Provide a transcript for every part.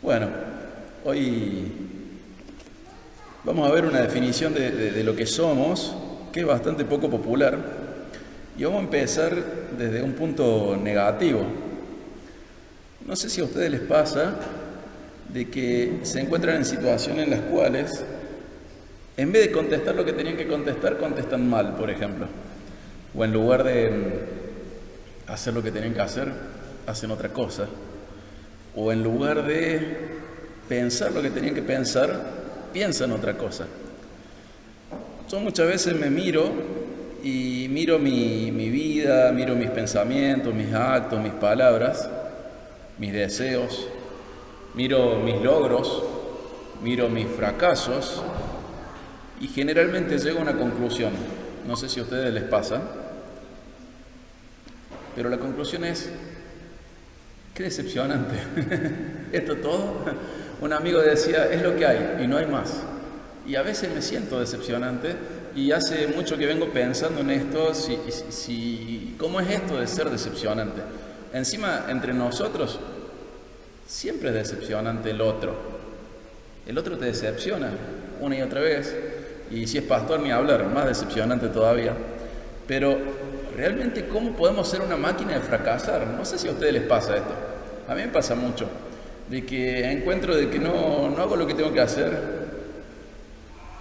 Bueno, hoy vamos a ver una definición de lo que somos, que es bastante poco popular, y vamos a empezar desde un punto negativo. No sé si a ustedes les pasa de que se encuentran en situaciones en las cuales, en vez de contestar lo que tenían que contestar, contestan mal, por ejemplo. O en lugar de hacer lo que tenían que hacer, hacen otra cosa. O en lugar de pensar lo que tenían que pensar, piensan otra cosa. Yo muchas veces me miro y miro mi vida, miro mis pensamientos, mis actos, mis palabras, mis deseos, miro mis logros, miro mis fracasos y generalmente llego a una conclusión. No sé si a ustedes les pasa, pero la conclusión es: qué decepcionante. Esto todo. Un amigo decía, es lo que hay y no hay más. Y a veces me siento decepcionante y hace mucho que vengo pensando en esto, ¿cómo es esto de ser decepcionante? Encima, entre nosotros, siempre es decepcionante el otro. El otro te decepciona una y otra vez, y si es pastor ni hablar, más decepcionante todavía. Pero realmente, ¿cómo podemos ser una máquina de fracasar? No sé si a ustedes les pasa esto. A mí me pasa mucho, de que encuentro de que no hago lo que tengo que hacer,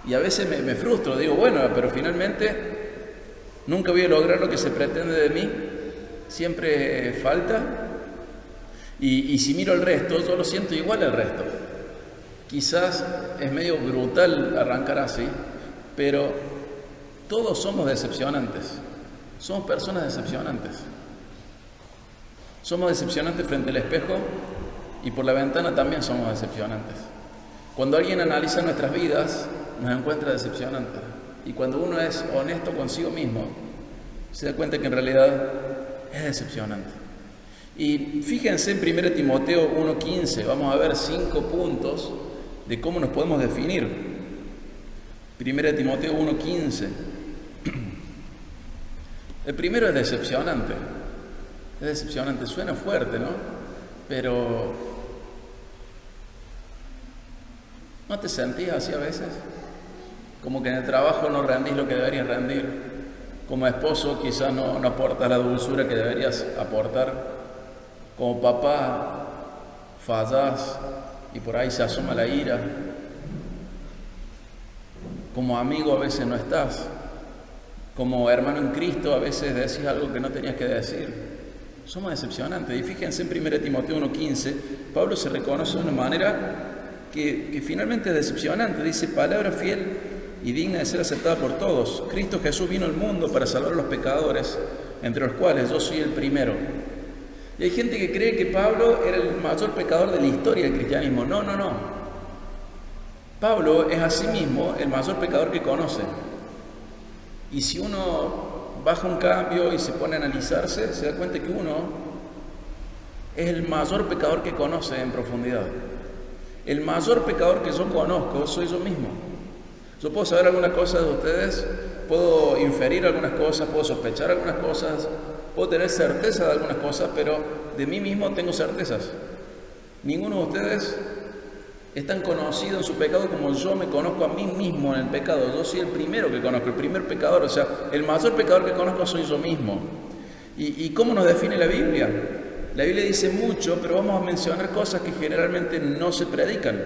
y a veces me frustro, digo, bueno, pero finalmente nunca voy a lograr lo que se pretende de mí, siempre falta, y si miro al resto, yo lo siento igual al resto. Quizás es medio brutal arrancar así, pero todos somos decepcionantes, somos personas decepcionantes. Somos decepcionantes frente al espejo y por la ventana también somos decepcionantes. Cuando alguien analiza nuestras vidas, nos encuentra decepcionantes. Y cuando uno es honesto consigo mismo, se da cuenta que en realidad es decepcionante. Y fíjense en 1 Timoteo 1:15, vamos a ver 5 puntos de cómo nos podemos definir. 1 Timoteo 1:15. El primero es decepcionante. Es decepcionante, suena fuerte, ¿no? Pero ¿no te sentís así a veces? Como que en el trabajo no rendís lo que deberías rendir. Como esposo quizás no aportas la dulzura que deberías aportar. Como papá fallás y por ahí se asoma la ira. Como amigo a veces no estás. Como hermano en Cristo a veces decís algo que no tenías que decir. Somos decepcionantes. Y fíjense en 1 Timoteo 1:15, Pablo se reconoce de una manera que finalmente es decepcionante. Dice, palabra fiel y digna de ser aceptada por todos. Cristo Jesús vino al mundo para salvar a los pecadores, entre los cuales yo soy el primero. Y hay gente que cree que Pablo era el mayor pecador de la historia del cristianismo. No. Pablo es asimismo el mayor pecador que conoce. Y si uno baja un cambio y se pone a analizarse, se da cuenta que uno es el mayor pecador que conoce en profundidad. El mayor pecador que yo conozco soy yo mismo. Yo puedo saber algunas cosas de ustedes, puedo inferir algunas cosas, puedo sospechar algunas cosas, puedo tener certeza de algunas cosas, pero de mí mismo tengo certezas. Ninguno de ustedes es tan conocido en su pecado como yo me conozco a mí mismo en el pecado. Yo soy el primero que conozco, el primer pecador, o sea, el mayor pecador que conozco soy yo mismo. ¿Y cómo nos define la Biblia? La Biblia dice mucho, pero vamos a mencionar cosas que generalmente no se predican.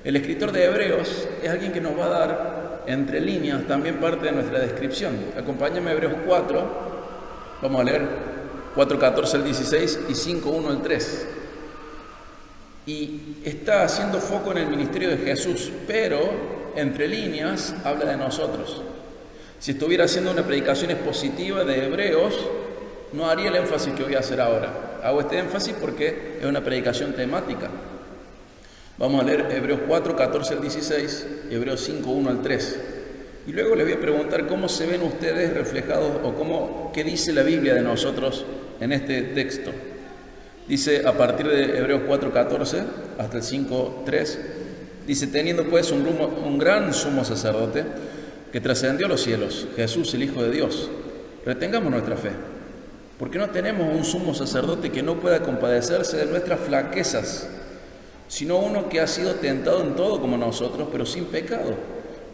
El escritor de Hebreos es alguien que nos va a dar, entre líneas, también parte de nuestra descripción. Acompáñame a Hebreos 4, vamos a leer 4:14 al 16 y 5:1 al 3. Y está haciendo foco en el ministerio de Jesús, pero entre líneas habla de nosotros. Si estuviera haciendo una predicación expositiva de Hebreos, no haría el énfasis que voy a hacer ahora. Hago este énfasis porque es una predicación temática. Vamos a leer Hebreos 4:14 al 16 y Hebreos 5:1 al 3. Y luego les voy a preguntar cómo se ven ustedes reflejados o qué dice la Biblia de nosotros en este texto. Dice a partir de Hebreos 4:14 hasta el 5:3, dice, teniendo pues un gran sumo sacerdote que trascendió los cielos, Jesús el Hijo de Dios, retengamos nuestra fe, porque no tenemos un sumo sacerdote que no pueda compadecerse de nuestras flaquezas, sino uno que ha sido tentado en todo como nosotros, pero sin pecado.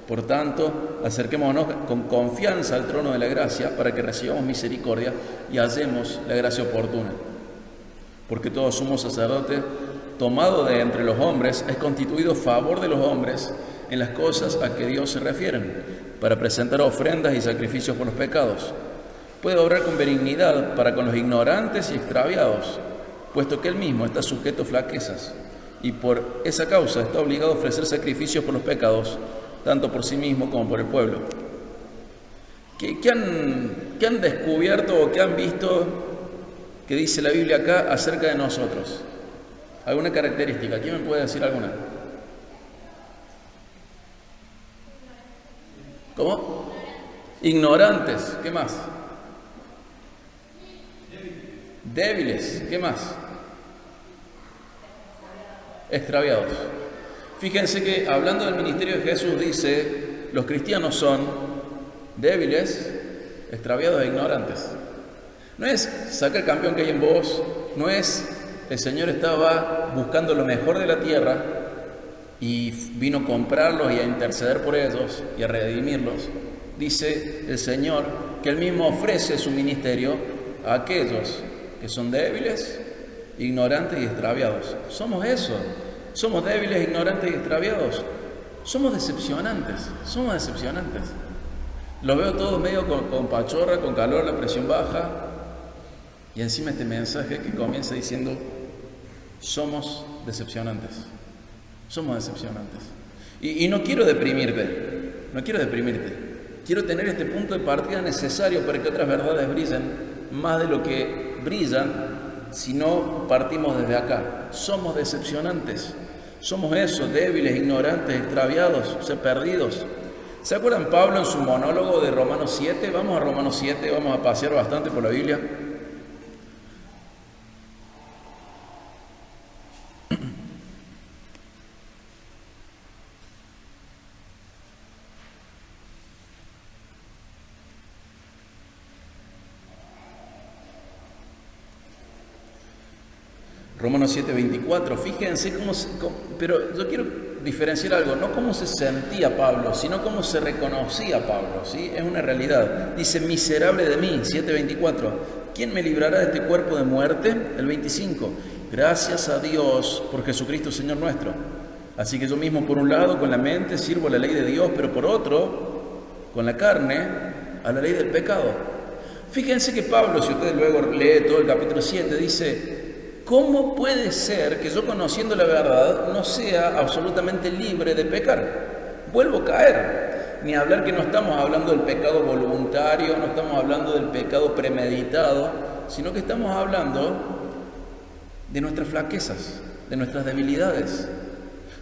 Por tanto, acerquémonos con confianza al trono de la gracia para que recibamos misericordia y hallemos la gracia oportuna. Porque todo sumo sacerdote, tomado de entre los hombres, es constituido favor de los hombres en las cosas a que Dios se refieren, para presentar ofrendas y sacrificios por los pecados. Puede obrar con benignidad para con los ignorantes y extraviados, puesto que él mismo está sujeto a flaquezas, y por esa causa está obligado a ofrecer sacrificios por los pecados, tanto por sí mismo como por el pueblo. ¿Qué han descubierto o qué han visto que dice la Biblia acá acerca de nosotros? ¿Alguna característica? ¿Quién me puede decir alguna? ¿Cómo? Ignorantes. ¿Qué más? Débiles. ¿Qué más? Extraviados. Fíjense que hablando del ministerio de Jesús dice, los cristianos son débiles, extraviados e ignorantes. No es saca el campeón que hay en vos, no es el Señor estaba buscando lo mejor de la tierra y vino a comprarlos y a interceder por ellos y a redimirlos. Dice el Señor que Él mismo ofrece su ministerio a aquellos que son débiles, ignorantes y extraviados. Somos eso, somos débiles, ignorantes y extraviados. Somos decepcionantes. Los veo todos medio con pachorra, con calor, la presión baja. Y encima este mensaje que comienza diciendo, somos decepcionantes. Y no quiero deprimirte. Quiero tener este punto de partida necesario para que otras verdades brillen más de lo que brillan si no partimos desde acá. Somos decepcionantes. Somos eso, débiles, ignorantes, extraviados, perdidos. ¿Se acuerdan Pablo en su monólogo de Romanos 7? Vamos a Romanos 7, vamos a pasear bastante por la Biblia. Romanos 7:24, fíjense pero yo quiero diferenciar algo, no cómo se sentía Pablo, sino cómo se reconocía Pablo, ¿sí? Es una realidad. Dice, miserable de mí, 7:24, ¿quién me librará de este cuerpo de muerte? El 25, gracias a Dios por Jesucristo Señor nuestro. Así que yo mismo por un lado con la mente sirvo a la ley de Dios, pero por otro, con la carne, a la ley del pecado. Fíjense que Pablo, si ustedes luego leen todo el capítulo 7, dice, ¿cómo puede ser que yo conociendo la verdad no sea absolutamente libre de pecar? Vuelvo a caer. Ni hablar que no estamos hablando del pecado voluntario, no estamos hablando del pecado premeditado, sino que estamos hablando de nuestras flaquezas, de nuestras debilidades,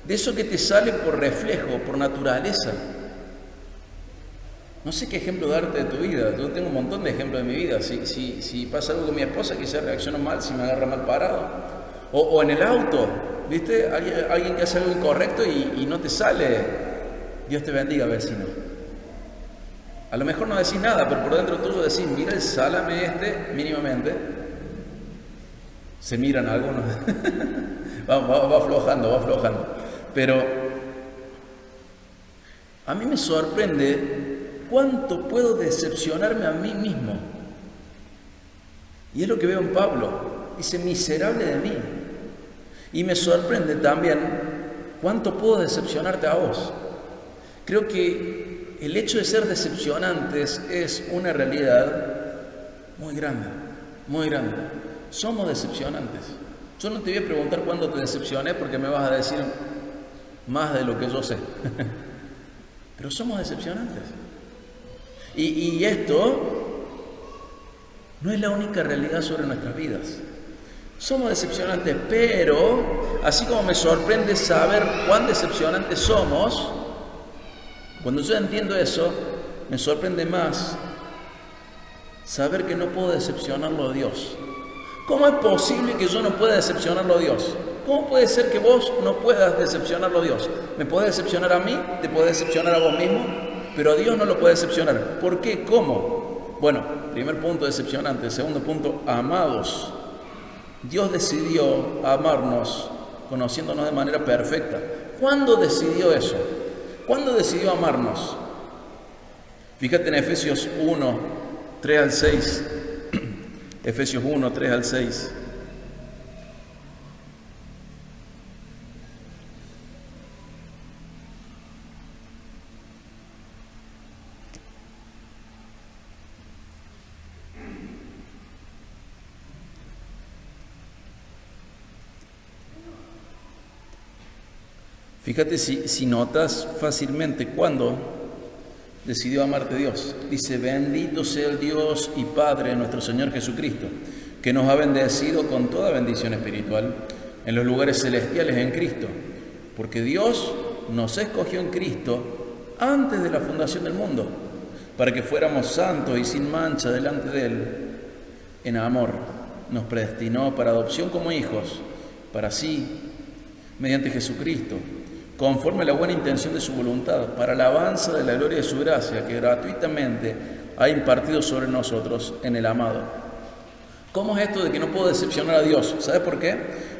de eso que te sale por reflejo, por naturaleza. No sé qué ejemplo darte de tu vida. Yo tengo un montón de ejemplos de mi vida. Si pasa algo con mi esposa, quizás reacciono mal, si me agarra mal parado. O en el auto, ¿viste? Alguien que hace algo incorrecto y no te sale. Dios te bendiga, vecino. A lo mejor no decís nada, pero por dentro tuyo decís, mira el sálame mínimamente. Se miran algunos. va aflojando. Pero a mí me sorprende ¿cuánto puedo decepcionarme a mí mismo? Y es lo que veo en Pablo. Dice, miserable de mí. Y me sorprende también cuánto puedo decepcionarte a vos. Creo que el hecho de ser decepcionantes es una realidad muy grande. Somos decepcionantes. Yo no te voy a preguntar cuándo te decepcioné porque me vas a decir más de lo que yo sé. Pero somos decepcionantes. Y esto no es la única realidad sobre nuestras vidas. Somos decepcionantes, pero así como me sorprende saber cuán decepcionantes somos, cuando yo entiendo eso, me sorprende más saber que no puedo decepcionarlo a Dios. ¿Cómo es posible que yo no pueda decepcionarlo a Dios? ¿Cómo puede ser que vos no puedas decepcionarlo a Dios? ¿Me podés decepcionar a mí? ¿Te podés decepcionar a vos mismo? Pero a Dios no lo puede decepcionar. ¿Por qué? ¿Cómo? Bueno, primer punto, decepcionante. Segundo punto, amados. Dios decidió amarnos conociéndonos de manera perfecta. ¿Cuándo decidió eso? ¿Cuándo decidió amarnos? Fíjate en Efesios 1, 3 al 6. Efesios 1, 3 al 6. Fíjate si notas fácilmente cuándo decidió amarte Dios. Dice, bendito sea el Dios y Padre de nuestro Señor Jesucristo, que nos ha bendecido con toda bendición espiritual en los lugares celestiales en Cristo, porque Dios nos escogió en Cristo antes de la fundación del mundo, para que fuéramos santos y sin mancha delante de Él. En amor nos predestinó para adopción como hijos, para sí, mediante Jesucristo, conforme a la buena intención de su voluntad, para alabanza de la gloria de su gracia, que gratuitamente ha impartido sobre nosotros en el amado. ¿Cómo es esto de que no puedo decepcionar a Dios? ¿Sabe por qué?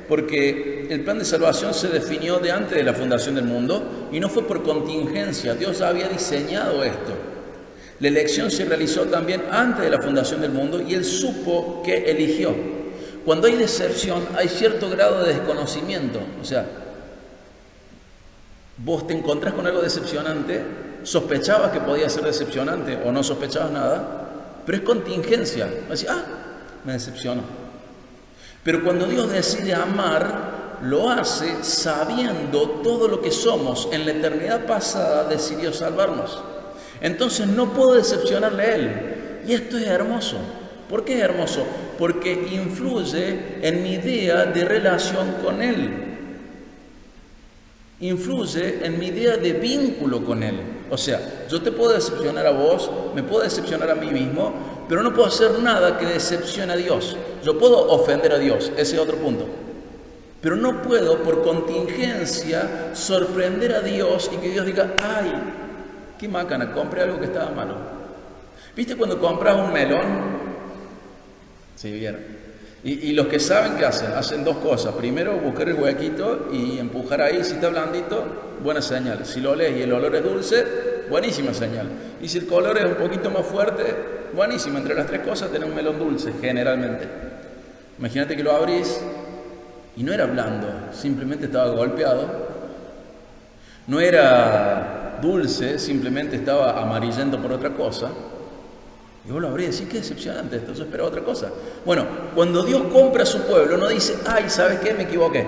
Porque el plan de salvación se definió de antes de la fundación del mundo y no fue por contingencia. Dios ya había diseñado esto. La elección se realizó también antes de la fundación del mundo y Él supo que eligió. Cuando hay decepción, hay cierto grado de desconocimiento. O sea, vos te encontrás con algo decepcionante, sospechabas que podía ser decepcionante o no sospechabas nada, pero es contingencia. Decís, me decepcionó. Pero cuando Dios decide amar, lo hace sabiendo todo lo que somos. En la eternidad pasada decidió salvarnos. Entonces no puedo decepcionarle a Él. Y esto es hermoso. ¿Por qué es hermoso? Porque influye en mi idea de relación con Él. Influye en mi idea de vínculo con Él. O sea, yo te puedo decepcionar a vos, me puedo decepcionar a mí mismo, pero no puedo hacer nada que decepcione a Dios. Yo puedo ofender a Dios, ese es otro punto. Pero no puedo, por contingencia, sorprender a Dios y que Dios diga, ¡ay, qué macana, compré algo que estaba malo! ¿Viste cuando compras un melón? Sí, vieron. Y los que saben qué hacen, hacen dos cosas. Primero, buscar el huequito y empujar ahí. Si está blandito, buena señal. Si lo lees y el olor es dulce, buenísima señal. Y si el color es un poquito más fuerte, buenísimo. Entre las tres cosas tenés un melón dulce, generalmente. Imagínate que lo abrís y no era blando, simplemente estaba golpeado. No era dulce, simplemente estaba amarillento por otra cosa. Y vos lo abrís y decís, qué decepcionante esto, yo esperaba otra cosa. Bueno, cuando Dios compra a su pueblo, no dice, ay, ¿sabes qué? Me equivoqué.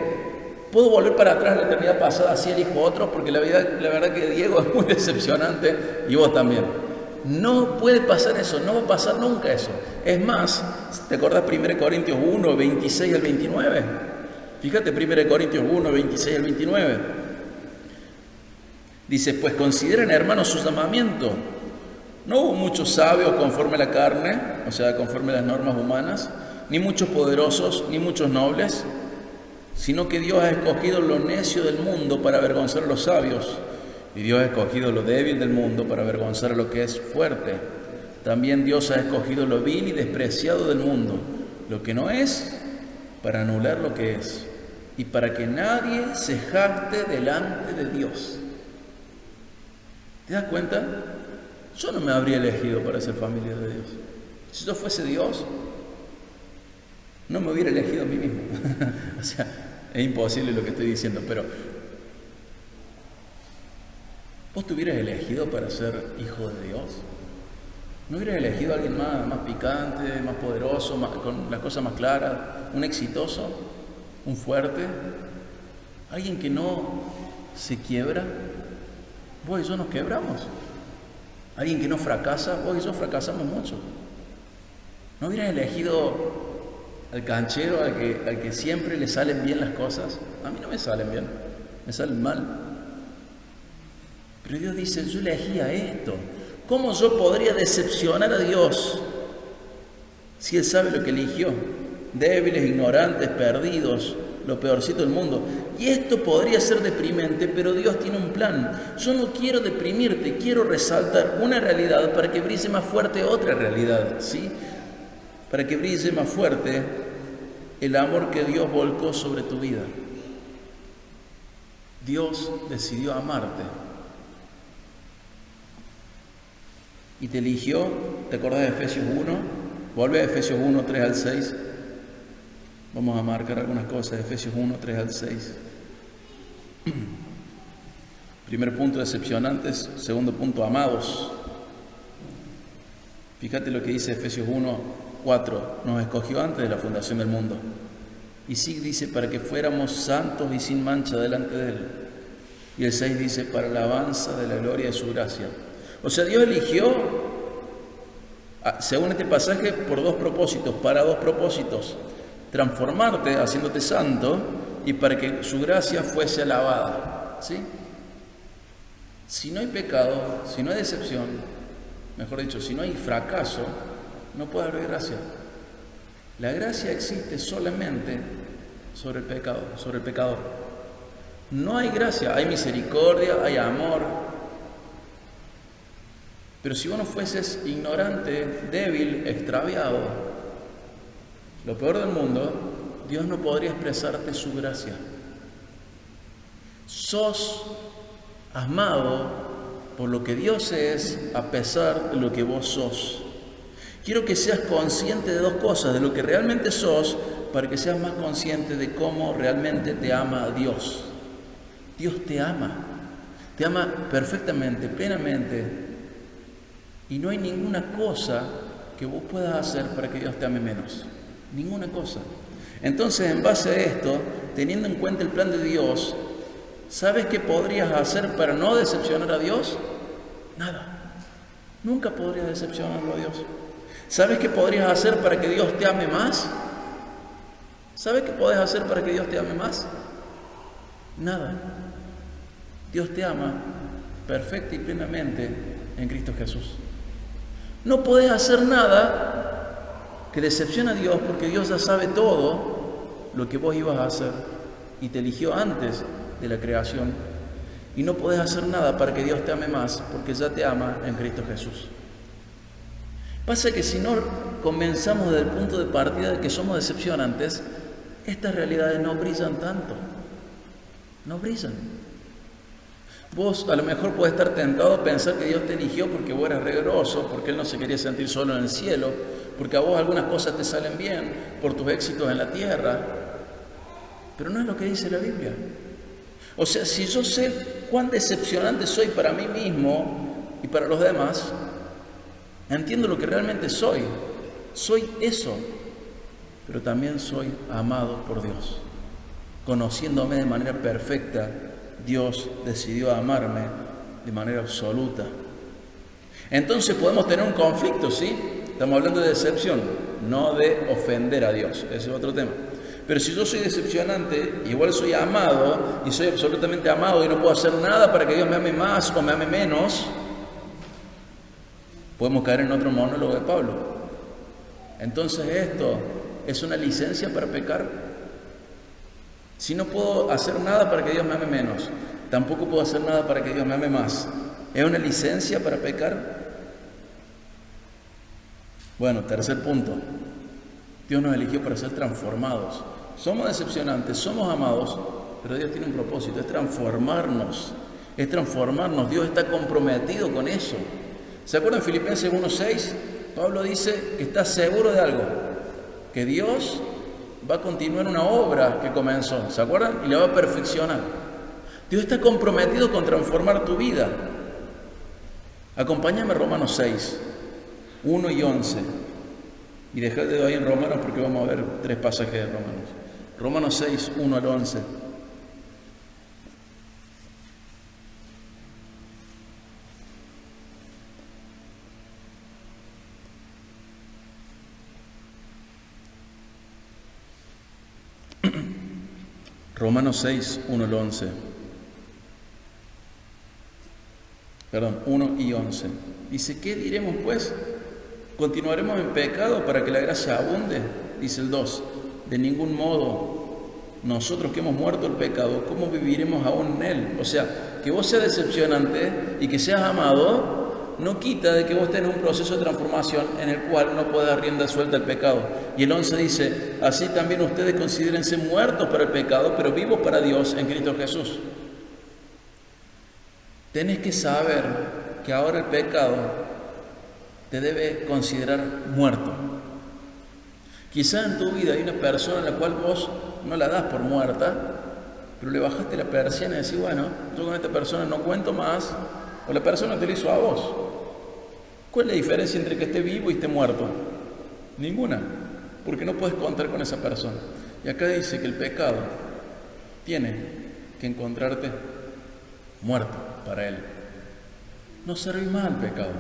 Puedo volver para atrás a la eternidad pasada, así elijo otro, porque la verdad que Diego es muy decepcionante y vos también. No puede pasar eso, no va a pasar nunca eso. Es más, ¿te acordás 1 Corintios 1, 26 al 29? Fíjate 1 Corintios 1, 26 al 29. Dice, pues consideren, hermanos, su llamamiento. No hubo muchos sabios conforme a la carne, o sea, conforme a las normas humanas, ni muchos poderosos, ni muchos nobles, sino que Dios ha escogido lo necio del mundo para avergonzar a los sabios, y Dios ha escogido lo débil del mundo para avergonzar a lo que es fuerte. También Dios ha escogido lo vil y despreciado del mundo, lo que no es, para anular lo que es, y para que nadie se jacte delante de Dios. ¿Te das cuenta? Yo no me habría elegido para ser familia de Dios. Si yo fuese Dios, no me hubiera elegido a mí mismo. O sea, es imposible lo que estoy diciendo, pero ¿vos te hubieras elegido para ser hijo de Dios? ¿No hubieras elegido a alguien más picante, más poderoso, con las cosas más claras, un exitoso, un fuerte, alguien que no se quiebra? Vos y yo nos quebramos. Alguien que no fracasa, vos y yo fracasamos mucho. ¿No hubieras elegido al canchero, al que siempre le salen bien las cosas? A mí no me salen bien, me salen mal. Pero Dios dice, yo elegía esto. ¿Cómo yo podría decepcionar a Dios si Él sabe lo que eligió? Débiles, ignorantes, perdidos, lo peorcito del mundo. Y esto podría ser deprimente, pero Dios tiene un plan. Yo no quiero deprimirte, quiero resaltar una realidad para que brille más fuerte otra realidad, ¿sí? Para que brille más fuerte el amor que Dios volcó sobre tu vida. Dios decidió amarte y te eligió. ¿Te acordás de Efesios 1? Vuelve a Efesios 1, 3 al 6. Vamos a marcar algunas cosas de Efesios 1, 3 al 6. Primer punto, decepcionantes. Segundo punto, amados. Fíjate lo que dice Efesios 1, 4. Nos escogió antes de la fundación del mundo. Y sí dice, para que fuéramos santos y sin mancha delante de Él. Y el 6 dice, para la alabanza de la gloria de su gracia. O sea, Dios eligió, según este pasaje, por dos propósitos, para dos propósitos. Transformarte, haciéndote santo, y para que su gracia fuese alabada. ¿Sí? Si no hay pecado, si no hay decepción, mejor dicho, si no hay fracaso, no puede haber gracia. La gracia existe solamente sobre el pecado, sobre el pecador. No hay gracia, hay misericordia, hay amor. Pero si vos no fueses ignorante, débil, extraviado, lo peor del mundo, Dios no podría expresarte su gracia. Sos amado por lo que Dios es, a pesar de lo que vos sos. Quiero que seas consciente de dos cosas, de lo que realmente sos, para que seas más consciente de cómo realmente te ama Dios. Dios te ama perfectamente, plenamente, y no hay ninguna cosa que vos puedas hacer para que Dios te ame menos. Ninguna cosa. Entonces, en base a esto, teniendo en cuenta el plan de Dios, ¿sabes qué podrías hacer para no decepcionar a Dios? Nada. Nunca podrías decepcionarlo a Dios. ¿Sabes qué podrías hacer para que Dios te ame más? ¿Sabes qué podés hacer para que Dios te ame más? Nada. Dios te ama perfecta y plenamente en Cristo Jesús. No podés hacer nada que decepcione a Dios, porque Dios ya sabe todo lo que vos ibas a hacer y te eligió antes de la creación. Y no podés hacer nada para que Dios te ame más, porque ya te ama en Cristo Jesús. Pasa que si no comenzamos desde el punto de partida de que somos decepcionantes, estas realidades no brillan tanto. No brillan. Vos a lo mejor podés estar tentado a pensar que Dios te eligió porque vos eras regroso, porque Él no se quería sentir solo en el cielo, porque a vos algunas cosas te salen bien, por tus éxitos en la tierra. Pero no es lo que dice la Biblia. O sea, si yo sé cuán decepcionante soy para mí mismo y para los demás, entiendo lo que realmente soy. Soy eso, pero también soy amado por Dios. Conociéndome de manera perfecta, Dios decidió amarme de manera absoluta. Entonces podemos tener un conflicto, ¿sí? Estamos hablando de decepción, no de ofender a Dios. Ese es otro tema. Pero si yo soy decepcionante, igual soy amado y soy absolutamente amado y no puedo hacer nada para que Dios me ame más o me ame menos, podemos caer en otro monólogo de Pablo. Entonces esto es una licencia para pecar. Si no puedo hacer nada para que Dios me ame menos, tampoco puedo hacer nada para que Dios me ame más, ¿es una licencia para pecar? Bueno, tercer punto. Dios nos eligió para ser transformados. Somos decepcionantes, somos amados, pero Dios tiene un propósito, es transformarnos. Es transformarnos. Dios está comprometido con eso. ¿Se acuerdan Filipenses 1:6? Pablo dice que está seguro de algo, que Dios va a continuar una obra que comenzó, ¿se acuerdan? Y la va a perfeccionar. Dios está comprometido con transformar tu vida. Acompáñame a Romanos 6, 1 y 11. Y dejad de ahí en Romanos porque vamos a ver 3 pasajes de Romanos. Romanos 6, 1 al 11. Romanos 6, 1 al 11. Perdón, 1 y 11. Dice, ¿qué diremos pues? ¿Continuaremos en pecado para que la gracia abunde? Dice el 2. De ningún modo. Nosotros que hemos muerto el pecado, ¿cómo viviremos aún en él? O sea, que vos seas decepcionante y que seas amado, no quita de que vos tenés un proceso de transformación en el cual no puede dar rienda suelta al pecado. Y el 11 dice, así también ustedes considérense muertos para el pecado, pero vivos para Dios en Cristo Jesús. tenés que saber que ahora el pecado te debe considerar muerto. Quizá en tu vida hay una persona a la cual vos no la das por muerta, pero le bajaste la persiana y decís, bueno, yo con esta persona no cuento más, o la persona te lo hizo a vos. ¿Cuál es la diferencia entre que esté vivo y esté muerto? Ninguna, porque no puedes contar con esa persona. Y acá dice que el pecado tiene que encontrarte muerto para él. No servís más al pecado.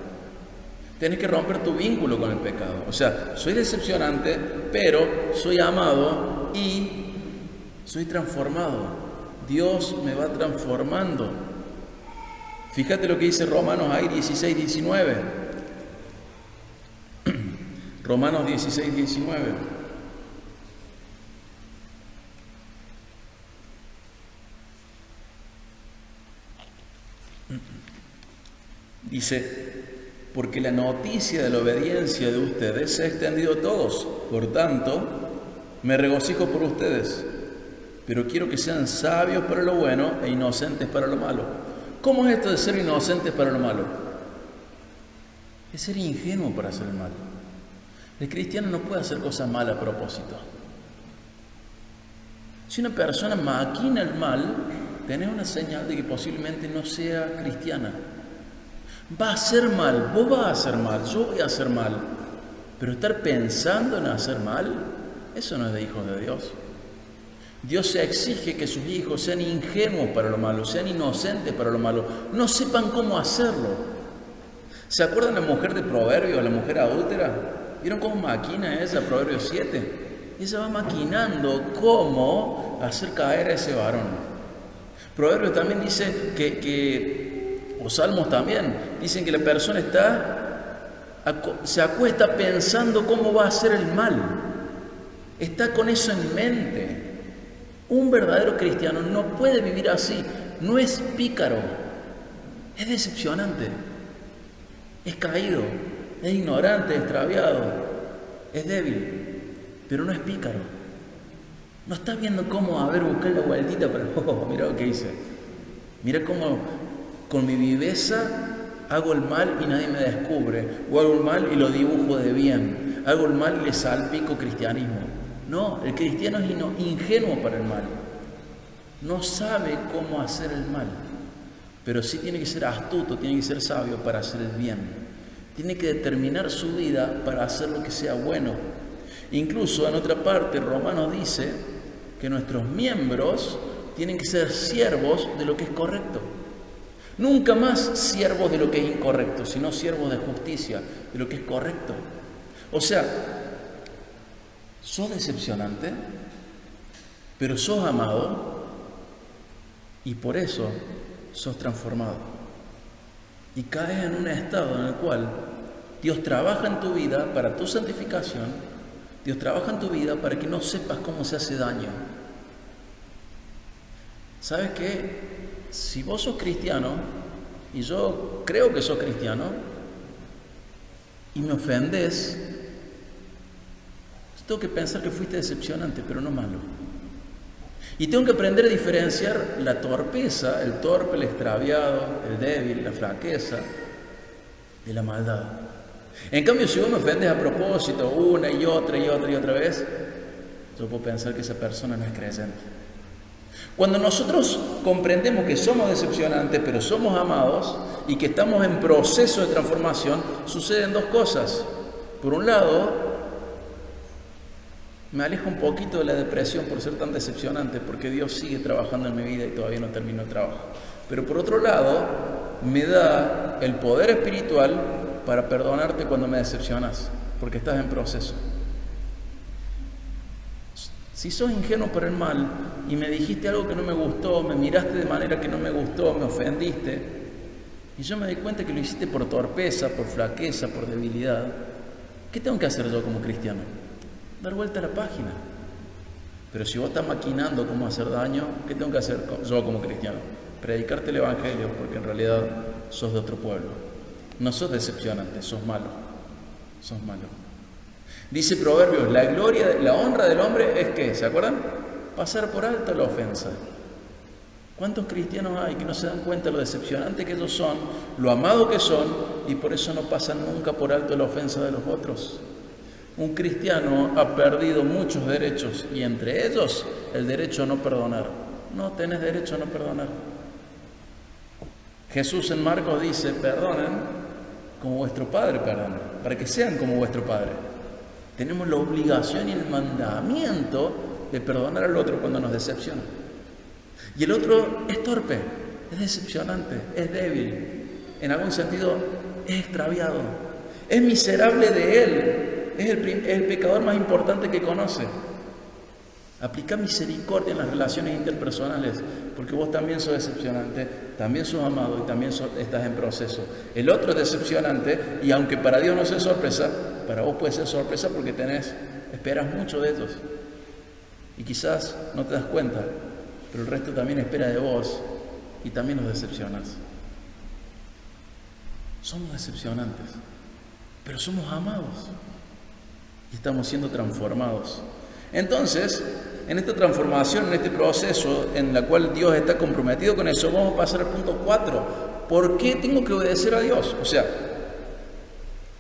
Tienes que romper tu vínculo con el pecado. O sea, soy decepcionante, pero soy amado y soy transformado. Dios me va transformando. Fíjate lo que dice Romanos ahí 16, 19. Romanos 16, 19. Dice, porque la noticia de la obediencia de ustedes se ha extendido a todos. Por tanto, me regocijo por ustedes, pero quiero que sean sabios para lo bueno e inocentes para lo malo. ¿Cómo es esto de ser inocentes para lo malo? Es ser ingenuo para hacer el mal. El cristiano no puede hacer cosas malas a propósito. Si una persona maquina el mal, tenés una señal de que posiblemente no sea cristiana. Va a hacer mal, vos vas a hacer mal, yo voy a hacer mal, pero estar pensando en hacer mal, eso no es de hijos de Dios. Dios se exige que sus hijos sean ingenuos para lo malo, sean inocentes para lo malo, no sepan cómo hacerlo. ¿Se acuerdan la mujer de Proverbios, la mujer adúltera? ¿Vieron cómo maquina ella, Proverbios 7? Ella va maquinando cómo hacer caer a ese varón. Proverbios también dice o Salmos también, dicen que la persona se acuesta pensando cómo va a hacer el mal. Está con eso en mente. Un verdadero cristiano no puede vivir así. No es pícaro. Es decepcionante. Es caído. Es ignorante, extraviado. Es débil. Pero no es pícaro. No está viendo cómo, buscar la vueltita para, mira lo que hice. Mira cómo con mi viveza hago el mal y nadie me descubre. O hago el mal y lo dibujo de bien. Hago el mal y le salpico cristianismo. No, el cristiano es ingenuo para el mal. No sabe cómo hacer el mal. Pero sí tiene que ser astuto, tiene que ser sabio para hacer el bien. Tiene que determinar su vida para hacer lo que sea bueno. Incluso en otra parte, Romanos dice que nuestros miembros tienen que ser siervos de lo que es correcto. Nunca más siervos de lo que es incorrecto, sino siervos de justicia, de lo que es correcto. O sea, sos decepcionante, pero sos amado y por eso sos transformado. Y caes en un estado en el cual Dios trabaja en tu vida para tu santificación, Dios trabaja en tu vida para que no sepas cómo se hace daño. ¿Sabes qué? Si vos sos cristiano, y yo creo que sos cristiano, y me ofendés, tengo que pensar que fuiste decepcionante, pero no malo. Y tengo que aprender a diferenciar la torpeza, el torpe, el extraviado, el débil, la flaqueza, de la maldad. En cambio, si vos me ofendes a propósito, una y otra vez, yo puedo pensar que esa persona no es creyente. Cuando nosotros comprendemos que somos decepcionantes, pero somos amados y que estamos en proceso de transformación, suceden dos cosas. Por un lado, me alejo un poquito de la depresión por ser tan decepcionante, porque Dios sigue trabajando en mi vida y todavía no terminó el trabajo. Pero por otro lado, me da el poder espiritual para perdonarte cuando me decepcionas, porque estás en proceso. Si sos ingenuo por el mal y me dijiste algo que no me gustó, me miraste de manera que no me gustó, me ofendiste, y yo me di cuenta que lo hiciste por torpeza, por flaqueza, por debilidad, ¿qué tengo que hacer yo como cristiano? Dar vuelta a la página. Pero si vos estás maquinando cómo hacer daño, ¿qué tengo que hacer yo como cristiano? Predicarte el evangelio, porque en realidad sos de otro pueblo. No sos decepcionante, sos malo. Sos malo. Dice Proverbios, la honra del hombre es ¿qué? ¿Se acuerdan? Pasar por alto la ofensa. ¿Cuántos cristianos hay que no se dan cuenta de lo decepcionante que ellos son, lo amado que son, y por eso no pasan nunca por alto la ofensa de los otros? Un cristiano ha perdido muchos derechos, y entre ellos el derecho a no perdonar. No tenés derecho a no perdonar. Jesús en Marcos dice: perdonen como vuestro Padre perdona, para que sean como vuestro Padre. Tenemos la obligación y el mandamiento de perdonar al otro cuando nos decepciona. Y el otro es torpe, es decepcionante, es débil, en algún sentido es extraviado, es miserable de él, es el pecador más importante que conoce. Aplica misericordia en las relaciones interpersonales, porque vos también sos decepcionante, también sos amado y también estás en proceso. El otro es decepcionante, y aunque para Dios no sea sorpresa, para vos puede ser sorpresa porque esperas mucho de ellos. Y quizás no te das cuenta, pero el resto también espera de vos y también los decepcionas. Somos decepcionantes, pero somos amados y estamos siendo transformados. Entonces, en esta transformación, en este proceso en la cual Dios está comprometido con eso, vamos a pasar al punto 4. ¿Por qué tengo que obedecer a Dios? O sea,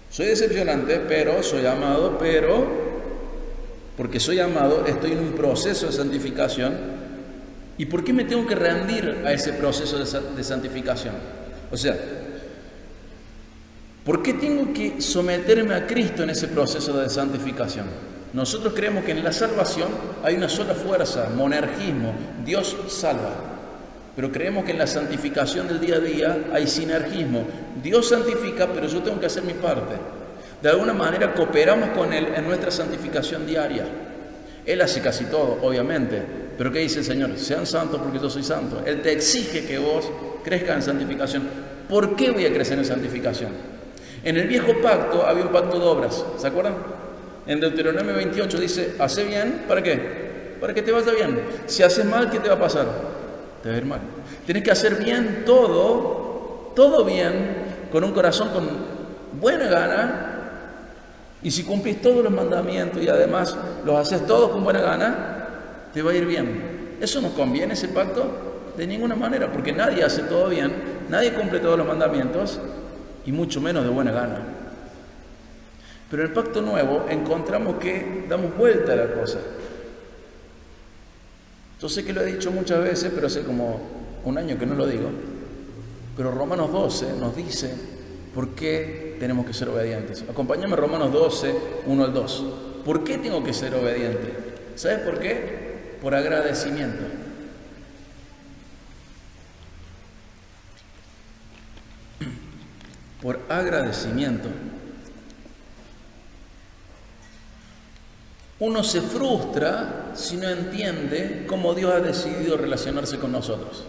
soy decepcionante, pero soy amado, porque soy amado, estoy en un proceso de santificación. ¿Y por qué me tengo que rendir a ese proceso de santificación? O sea, ¿por qué tengo que someterme a Cristo en ese proceso de santificación? Nosotros creemos que en la salvación hay una sola fuerza, monergismo, Dios salva. Pero creemos que en la santificación del día a día hay sinergismo. Dios santifica, pero yo tengo que hacer mi parte. De alguna manera cooperamos con Él en nuestra santificación diaria. Él hace casi todo, obviamente. Pero ¿qué dice el Señor? Sean santos porque yo soy santo. Él te exige que vos crezcas en santificación. ¿Por qué voy a crecer en santificación? En el viejo pacto había un pacto de obras, ¿se acuerdan? En Deuteronomio 28 dice: hace bien, ¿para qué? Para que te vaya bien. Si haces mal, ¿qué te va a pasar? Te va a ir mal. Tienes que hacer bien todo bien, con un corazón con buena gana. Y si cumplís todos los mandamientos y además los haces todos con buena gana, te va a ir bien. ¿Eso nos conviene, ese pacto? De ninguna manera, porque nadie hace todo bien, nadie cumple todos los mandamientos, y mucho menos de buena gana. Pero en el pacto nuevo encontramos que damos vuelta a la cosa. Yo sé que lo he dicho muchas veces, pero hace como un año que no lo digo. Pero Romanos 12 nos dice por qué tenemos que ser obedientes. Acompáñame a Romanos 12, 1 al 2. ¿Por qué tengo que ser obediente? ¿Sabes por qué? Por agradecimiento. Por agradecimiento. Uno se frustra si no entiende cómo Dios ha decidido relacionarse con nosotros.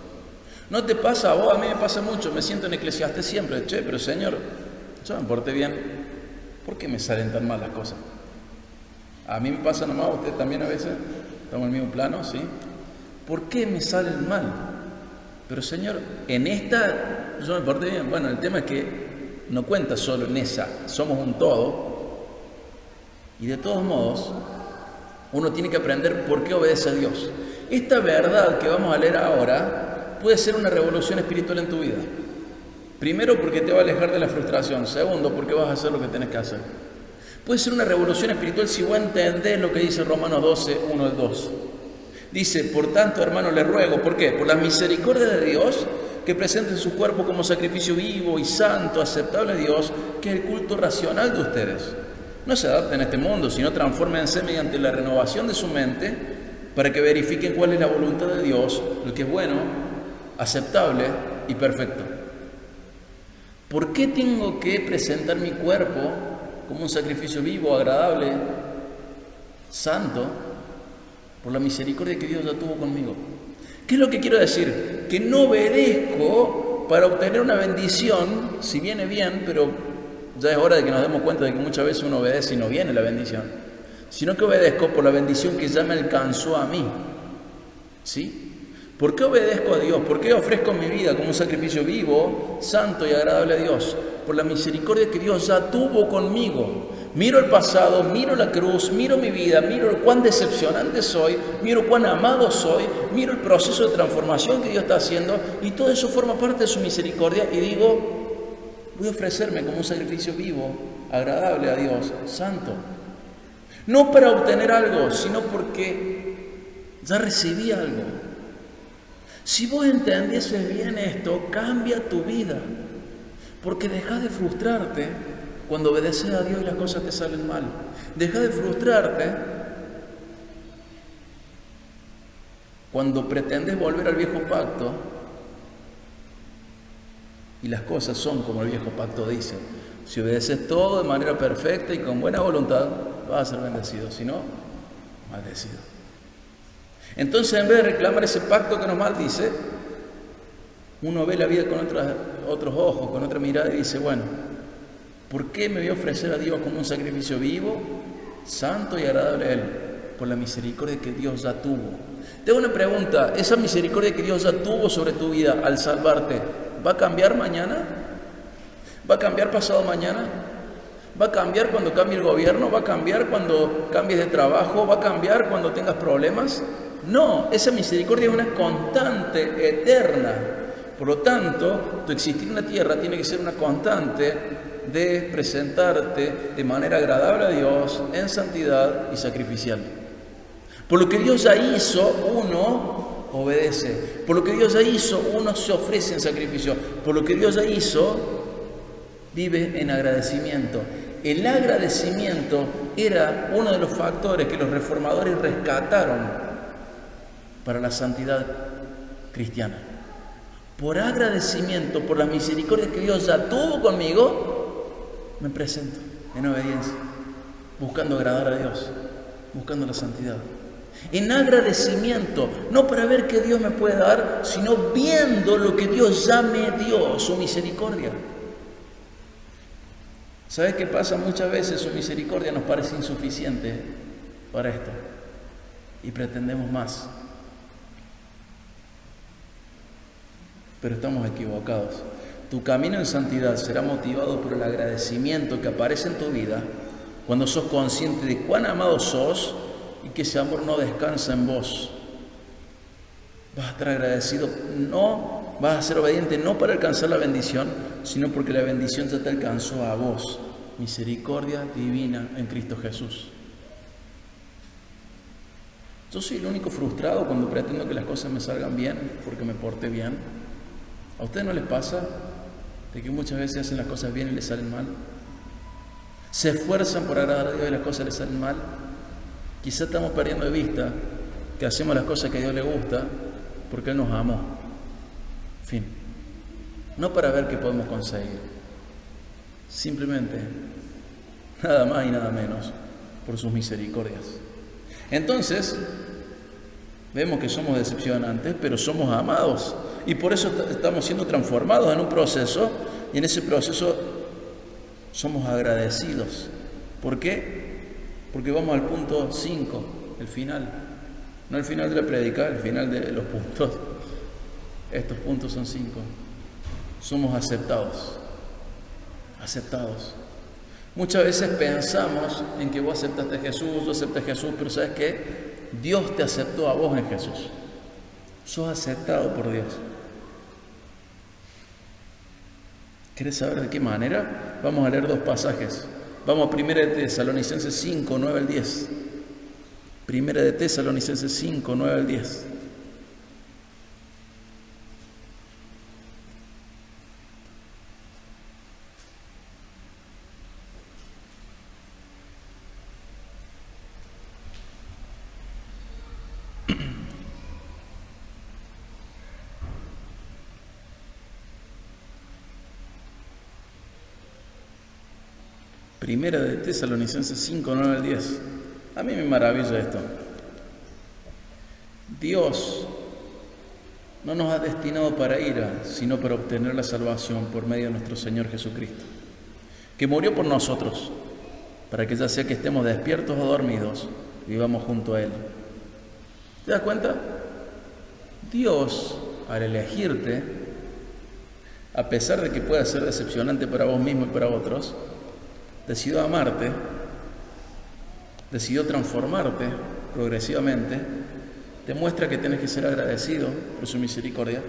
¿No te pasa a vos? A mí me pasa mucho. Me siento en Eclesiastés siempre. Pero Señor, yo me porté bien. ¿Por qué me salen tan mal las cosas? A mí me pasa nomás, a usted también a veces. Estamos en el mismo plano, ¿sí? ¿Por qué me salen mal? Pero Señor, en esta yo me porté bien. Bueno, el tema es que no cuenta solo en esa. Somos un todo. Y de todos modos, uno tiene que aprender por qué obedece a Dios. Esta verdad que vamos a leer ahora puede ser una revolución espiritual en tu vida. Primero, porque te va a alejar de la frustración. Segundo, porque vas a hacer lo que tenés que hacer. Puede ser una revolución espiritual si vos entendés lo que dice Romanos 12, 1 al 2. Dice: por tanto, hermano, les ruego, ¿por qué? Por la misericordia de Dios, que presenten su cuerpo como sacrificio vivo y santo, aceptable a Dios, que es el culto racional de ustedes. No se adapten a este mundo, sino transfórmense mediante la renovación de su mente, para que verifiquen cuál es la voluntad de Dios, lo que es bueno, aceptable y perfecto. ¿Por qué tengo que presentar mi cuerpo como un sacrificio vivo, agradable, santo? Por la misericordia que Dios ya tuvo conmigo. ¿Qué es lo que quiero decir? Que no obedezco para obtener una bendición, si viene bien, pero ya es hora de que nos demos cuenta de que muchas veces uno obedece y no viene la bendición, sino que obedezco por la bendición que ya me alcanzó a mí. ¿Sí? ¿Por qué obedezco a Dios? ¿Por qué ofrezco mi vida como un sacrificio vivo, santo y agradable a Dios? Por la misericordia que Dios ya tuvo conmigo. Miro el pasado, miro la cruz, miro mi vida, miro cuán decepcionante soy, miro cuán amado soy, miro el proceso de transformación que Dios está haciendo y todo eso forma parte de su misericordia y digo, voy a ofrecerme como un sacrificio vivo, agradable a Dios, santo. No para obtener algo, sino porque ya recibí algo. Si vos entendieses bien esto, cambia tu vida, porque dejas de frustrarte cuando obedeces a Dios y las cosas te salen mal. Deja de frustrarte cuando pretendes volver al viejo pacto y las cosas son como el viejo pacto dice. Si obedeces todo de manera perfecta y con buena voluntad, vas a ser bendecido. Si no, maldecido. Entonces, en vez de reclamar ese pacto que nos maldice, uno ve la vida con otros ojos, con otra mirada y dice, bueno, ¿por qué me voy a ofrecer a Dios como un sacrificio vivo, santo y agradable a Él? Por la misericordia que Dios ya tuvo. Te hago una pregunta, ¿esa misericordia que Dios ya tuvo sobre tu vida al salvarte, va a cambiar mañana? ¿Va a cambiar pasado mañana? ¿Va a cambiar cuando cambie el gobierno? ¿Va a cambiar cuando cambies de trabajo? ¿Va a cambiar cuando tengas problemas? No, esa misericordia es una constante, eterna. Por lo tanto, tu existir en la tierra tiene que ser una constante de presentarte de manera agradable a Dios, en santidad y sacrificial. Por lo que Dios ya hizo, uno obedece. Por lo que Dios ya hizo, uno se ofrece en sacrificio. Por lo que Dios ya hizo, vive en agradecimiento. El agradecimiento era uno de los factores que los reformadores rescataron para la santidad cristiana. Por agradecimiento, por la misericordia que Dios ya tuvo conmigo, me presento en obediencia, buscando agradar a Dios, buscando la santidad. En agradecimiento, no para ver qué Dios me puede dar, sino viendo lo que Dios ya me dio, su misericordia. ¿Sabes qué pasa? Muchas veces su misericordia nos parece insuficiente para esto y pretendemos más. Pero estamos equivocados. Tu camino en santidad será motivado por el agradecimiento que aparece en tu vida cuando sos consciente de cuán amado sos y que ese amor no descansa en vos. Vas a estar agradecido, no vas a ser obediente no para alcanzar la bendición, sino porque la bendición ya te alcanzó a vos. Misericordia divina en Cristo Jesús. Yo soy el único frustrado cuando pretendo que las cosas me salgan bien porque me porté bien. ¿A ustedes no les pasa de que muchas veces hacen las cosas bien y les salen mal? Se esfuerzan por agradar a Dios y las cosas les salen mal. Quizá estamos perdiendo de vista que hacemos las cosas que a Dios le gusta porque Él nos amó. Fin. No para ver qué podemos conseguir. Simplemente, nada más y nada menos, por sus misericordias. Entonces, vemos que somos decepcionantes, pero somos amados. Y por eso estamos siendo transformados en un proceso, y en ese proceso somos agradecidos. ¿Por qué? Porque vamos al punto 5, el final. No el final de la prédica, el final de los puntos. Estos puntos son 5. Somos aceptados. Aceptados. Muchas veces pensamos en que vos aceptaste a Jesús, yo acepté a Jesús, pero ¿sabes qué? Dios te aceptó a vos en Jesús. Sos aceptado por Dios. ¿Querés saber de qué manera? Vamos a leer 2 pasajes. Vamos a 1 de Tesalonicenses 5, 9 al 10. 1 de Tesalonicenses 5, 9 al 10. Primera de Tesalonicenses 5, 9 al 10. A mí me maravilla esto. Dios no nos ha destinado para ira, sino para obtener la salvación por medio de nuestro Señor Jesucristo, que murió por nosotros, para que ya sea que estemos despiertos o dormidos, vivamos junto a Él. ¿Te das cuenta? Dios, al elegirte, a pesar de que pueda ser decepcionante para vos mismo y para otros, decidió amarte decidió transformarte progresivamente, te muestra que tienes que ser agradecido por su misericordia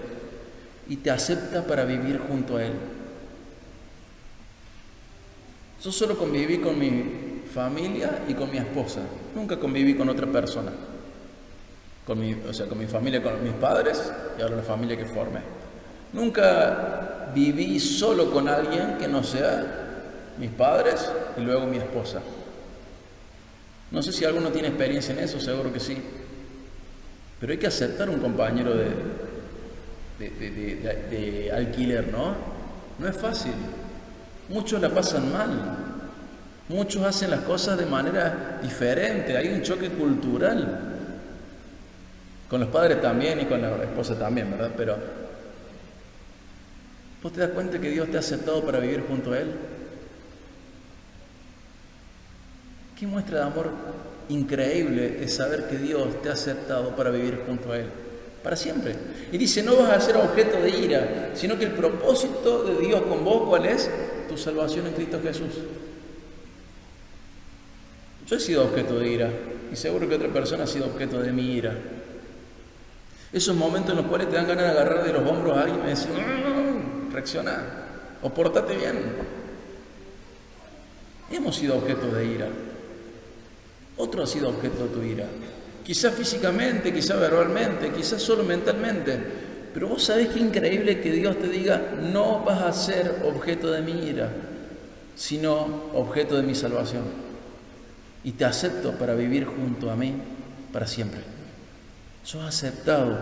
y te acepta para vivir junto a Él. Yo solo conviví con mi familia y con mi esposa, nunca conviví con otra persona. Con mi familia, con mis padres y ahora la familia que formé. Nunca viví solo con alguien que no sea mis padres y luego mi esposa. No sé si alguno tiene experiencia en eso, seguro que sí. Pero hay que aceptar un compañero de alquiler, ¿no? No es fácil. Muchos la pasan mal. Muchos hacen las cosas de manera diferente. Hay un choque cultural. Con los padres también y con la esposa también, ¿verdad? Pero ¿vos te das cuenta que Dios te ha aceptado para vivir junto a Él? Qué muestra de amor increíble es saber que Dios te ha aceptado para vivir junto a Él, para siempre. Y dice, no vas a ser objeto de ira, sino que el propósito de Dios con vos, ¿cuál es? Tu salvación en Cristo Jesús. Yo he sido objeto de ira y seguro que otra persona ha sido objeto de mi ira. Esos momentos en los cuales te dan ganas de agarrar de los hombros a alguien y decir, reacciona o pórtate bien. Hemos sido objeto de ira. Otro ha sido objeto de tu ira. Quizás físicamente, quizás verbalmente, quizás solo mentalmente. Pero vos sabés qué increíble que Dios te diga, no vas a ser objeto de mi ira, sino objeto de mi salvación. Y te acepto para vivir junto a mí para siempre. Sos aceptado,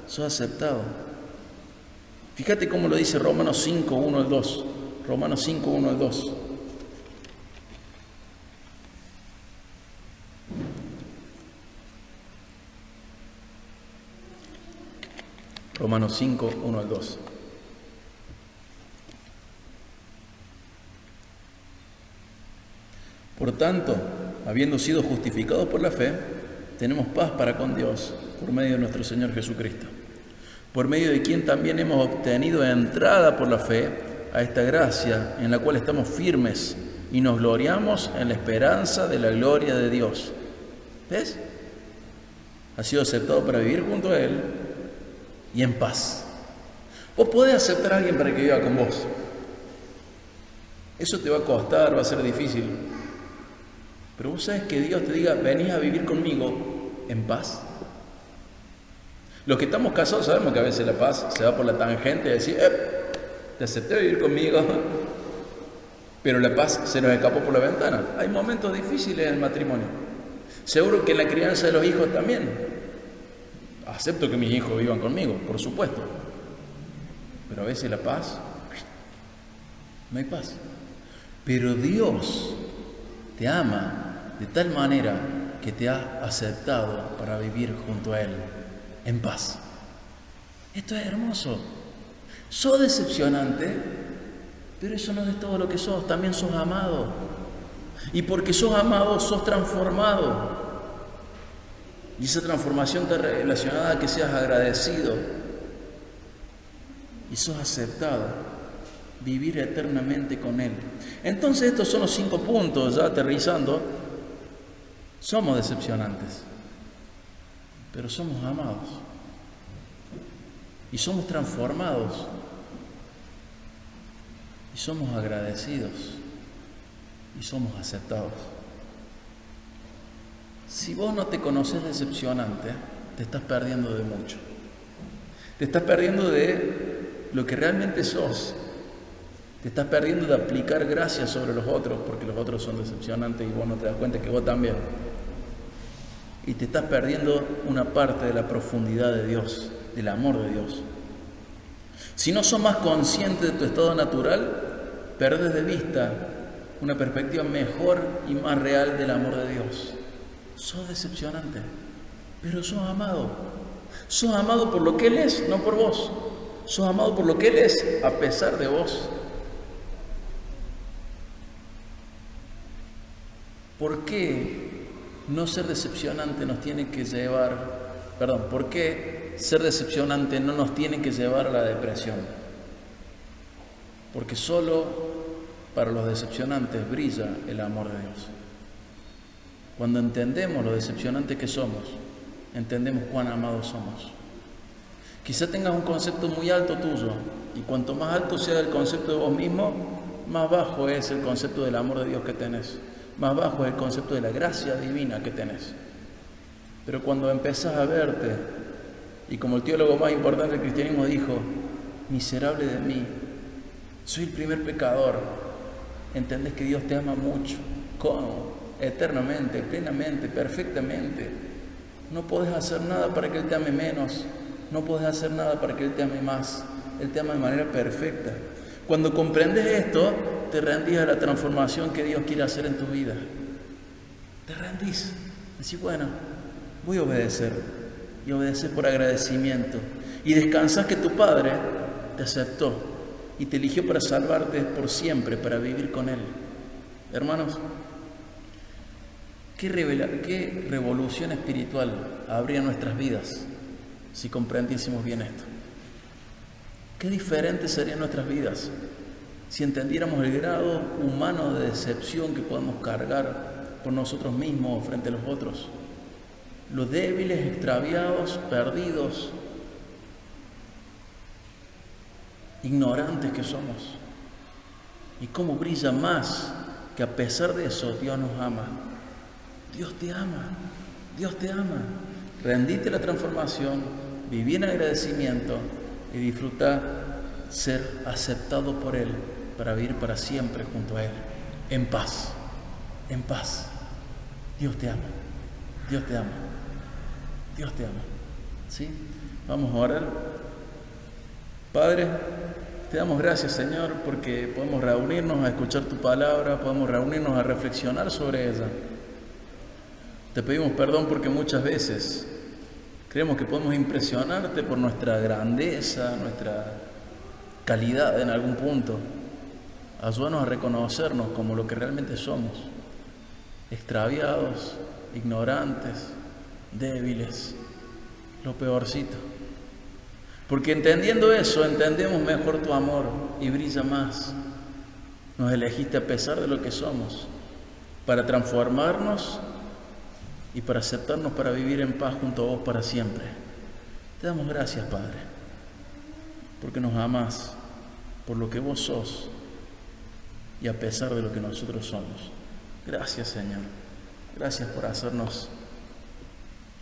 sos aceptado. Fíjate cómo lo dice Romanos 5, 1 al 2. Romanos 5, 1 al 2. Romanos 5, 1 al 2. Por tanto, habiendo sido justificados por la fe, tenemos paz para con Dios por medio de nuestro Señor Jesucristo, por medio de quien también hemos obtenido entrada por la fe a esta gracia en la cual estamos firmes y nos gloriamos en la esperanza de la gloria de Dios. ¿Ves? Has sido aceptado para vivir junto a Él y en paz. Vos podés aceptar a alguien para que viva con vos. Eso te va a costar, va a ser difícil. Pero vos sabés que Dios te diga, venís a vivir conmigo en paz. Los que estamos casados sabemos que a veces la paz se va por la tangente de decir, te acepté vivir conmigo, pero la paz se nos escapó por la ventana. Hay momentos difíciles en el matrimonio. Seguro que en la crianza de los hijos también. Acepto que mis hijos vivan conmigo, por supuesto. Pero a veces la paz, no hay paz. Pero Dios te ama de tal manera que te ha aceptado para vivir junto a Él en paz. Esto es hermoso. Sos decepcionante, pero eso no es todo lo que sos, también sos amado. Y porque sos amado, sos transformado. Y esa transformación está relacionada a que seas agradecido y sos aceptado, vivir eternamente con Él. Entonces estos son los 5 puntos, ya aterrizando. Somos decepcionantes, pero somos amados y somos transformados y somos agradecidos y somos aceptados. Si vos no te conoces decepcionante, te estás perdiendo de mucho. Te estás perdiendo de lo que realmente sos. Te estás perdiendo de aplicar gracia sobre los otros, porque los otros son decepcionantes y vos no te das cuenta que vos también. Y te estás perdiendo una parte de la profundidad de Dios, del amor de Dios. Si no sos más consciente de tu estado natural, perdés de vista una perspectiva mejor y más real del amor de Dios. Sos decepcionante, pero sos amado. Sos amado por lo que Él es, no por vos. Sos amado por lo que Él es, a pesar de vos. ¿Por qué no ser decepcionante nos tiene que llevar, por qué ser decepcionante no nos tiene que llevar a la depresión? Porque solo para los decepcionantes brilla el amor de Dios. Cuando entendemos lo decepcionante que somos, entendemos cuán amados somos. Quizá tengas un concepto muy alto tuyo, y cuanto más alto sea el concepto de vos mismo, más bajo es el concepto del amor de Dios que tenés, más bajo es el concepto de la gracia divina que tenés. Pero cuando empezás a verte, y como el teólogo más importante del cristianismo dijo, miserable de mí, soy el primer pecador, entendés que Dios te ama mucho, ¿cómo? Eternamente, plenamente, perfectamente. No podés hacer nada para que Él te ame menos, no podés hacer nada para que Él te ame más. Él te ama de manera perfecta. Cuando comprendes esto, te rendís a la transformación que Dios quiere hacer en tu vida. Te rendís. Decís, bueno, voy a obedecer. Y obedeces por agradecimiento. Y descansás que tu Padre te aceptó y te eligió para salvarte por siempre, para vivir con Él. Hermanos, ¿qué revolución espiritual habría en nuestras vidas si comprendiésemos bien esto? ¿Qué diferentes serían nuestras vidas si entendiéramos el grado humano de decepción que podemos cargar por nosotros mismos frente a los otros? Lo débiles, extraviados, perdidos, ignorantes que somos. Y cómo brilla más que a pesar de eso Dios nos ama. Dios te ama, Dios te ama. Rendite la transformación, viví en agradecimiento y disfruta ser aceptado por Él para vivir para siempre junto a Él, en paz, en paz. Dios te ama, Dios te ama, Dios te ama. ¿Sí? Vamos a orar. Padre, te damos gracias, Señor, porque podemos reunirnos a escuchar tu palabra, podemos reunirnos a reflexionar sobre ella. Te pedimos perdón porque muchas veces creemos que podemos impresionarte por nuestra grandeza, nuestra calidad en algún punto. Ayúdanos a reconocernos como lo que realmente somos, extraviados, ignorantes, débiles, lo peorcito. Porque entendiendo eso, entendemos mejor tu amor y brilla más. Nos elegiste a pesar de lo que somos, para transformarnos y para aceptarnos para vivir en paz junto a vos para siempre. Te damos gracias, Padre, porque nos amás por lo que vos sos y a pesar de lo que nosotros somos. Gracias, Señor. Gracias por hacernos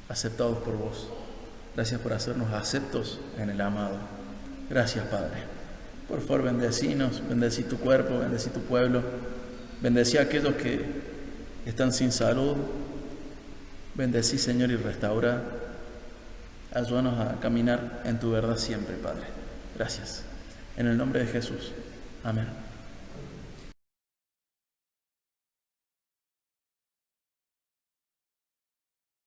aceptados por vos. Gracias por hacernos aceptos en el amado. Gracias, Padre. Por favor, bendecinos, bendecí tu cuerpo, bendecí tu pueblo, bendecí a aquellos que están sin salud. Bendecí, Señor, y restaura. Ayúdanos a caminar en tu verdad siempre, Padre. Gracias. En el nombre de Jesús. Amén.